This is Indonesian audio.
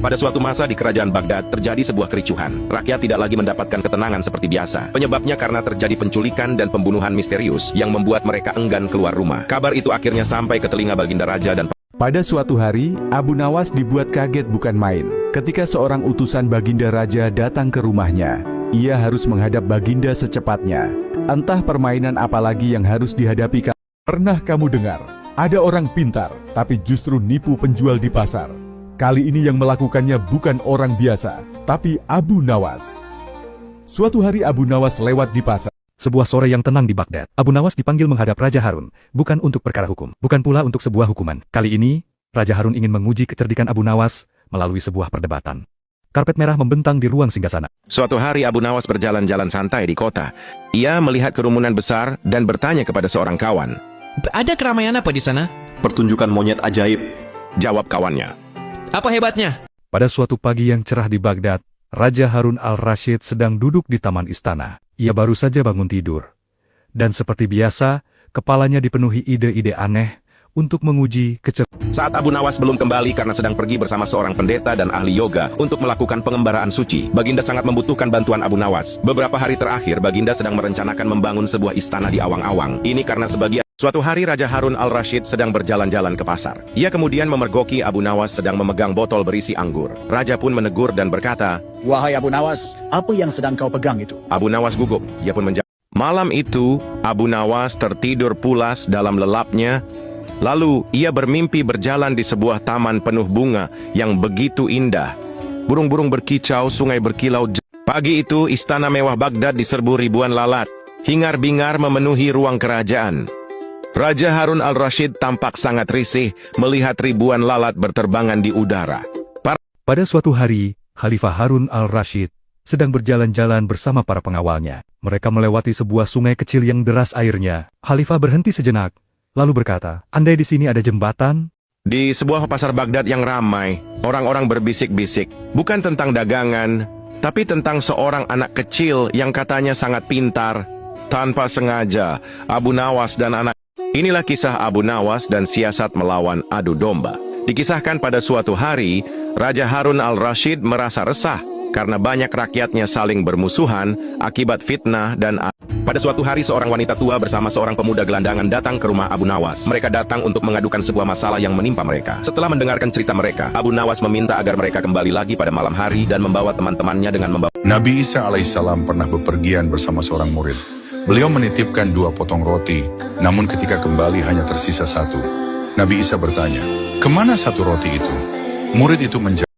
Pada suatu masa di kerajaan Baghdad terjadi sebuah kericuhan. Rakyat tidak lagi mendapatkan ketenangan seperti biasa. Penyebabnya karena terjadi penculikan dan pembunuhan misterius yang membuat mereka enggan keluar rumah. Kabar itu akhirnya sampai ke telinga Baginda Raja dan Pada suatu hari, Abu Nawas dibuat kaget bukan main. Ketika seorang utusan Baginda Raja datang ke rumahnya, ia harus menghadap Baginda secepatnya. Entah permainan apa lagi yang harus dihadapi. Pernah kamu dengar, ada orang pintar, tapi justru nipu penjual di pasar. Kali ini yang melakukannya bukan orang biasa, tapi Abu Nawas. Suatu hari Abu Nawas lewat di pasar. Sebuah sore yang tenang di Baghdad, Abu Nawas dipanggil menghadap Raja Harun, bukan untuk perkara hukum, bukan pula untuk sebuah hukuman. Kali ini, Raja Harun ingin menguji kecerdikan Abu Nawas melalui sebuah perdebatan. Karpet merah membentang di ruang singgasana. Suatu hari Abu Nawas berjalan-jalan santai di kota. Ia melihat kerumunan besar dan bertanya kepada seorang kawan. Ada keramaian apa di sana? Pertunjukan monyet ajaib, Jawab kawannya. Apa hebatnya? Pada suatu pagi yang cerah di Baghdad, Raja Harun al-Rashid sedang duduk di taman istana. Ia baru saja bangun tidur. Dan seperti biasa, kepalanya dipenuhi ide-ide aneh untuk menguji kecerdasan. Saat Abu Nawas belum kembali karena sedang pergi bersama seorang pendeta dan ahli yoga untuk melakukan pengembaraan suci, Baginda sangat membutuhkan bantuan Abu Nawas. Beberapa hari terakhir, Baginda sedang merencanakan membangun sebuah istana di awang-awang. Ini karena Suatu hari Raja Harun al-Rashid sedang berjalan-jalan ke pasar. Ia kemudian memergoki Abu Nawas sedang memegang botol berisi anggur. Raja pun menegur dan berkata, "Wahai Abu Nawas, apa yang sedang kau pegang itu?" Abu Nawas gugup. Ia pun menjawab. Malam itu, Abu Nawas tertidur pulas dalam lelapnya. Lalu, ia bermimpi berjalan di sebuah taman penuh bunga yang begitu indah. Burung-burung berkicau, sungai berkilau. Pagi itu, istana mewah Baghdad diserbu ribuan lalat. Hingar-bingar memenuhi ruang kerajaan. Raja Harun al-Rashid tampak sangat risih melihat ribuan lalat berterbangan di udara. Pada suatu hari, Khalifah Harun al-Rashid sedang berjalan-jalan bersama para pengawalnya. Mereka melewati sebuah sungai kecil yang deras airnya. Khalifah berhenti sejenak, lalu berkata, "Andai di sini ada jembatan." Di sebuah pasar Baghdad yang ramai, orang-orang berbisik-bisik, bukan tentang dagangan, tapi tentang seorang anak kecil yang katanya sangat pintar. Tanpa sengaja, Abu Nawas dan anak. Inilah kisah Abu Nawas dan siasat melawan adu domba. Dikisahkan pada suatu hari, Raja Harun al-Rashid merasa resah karena banyak rakyatnya saling bermusuhan akibat fitnah dan Pada suatu hari seorang wanita tua bersama seorang pemuda gelandangan datang ke rumah Abu Nawas. Mereka datang untuk mengadukan sebuah masalah yang menimpa mereka. Setelah mendengarkan cerita mereka, Abu Nawas meminta agar mereka kembali lagi pada malam hari dan membawa teman-temannya dengan membawa. Nabi Isa alaihissalam pernah bepergian bersama seorang murid. Beliau menitipkan 2 potong roti, namun ketika kembali hanya tersisa 1. Nabi Isa bertanya, "Kemana 1 roti itu?" Murid itu menjawab,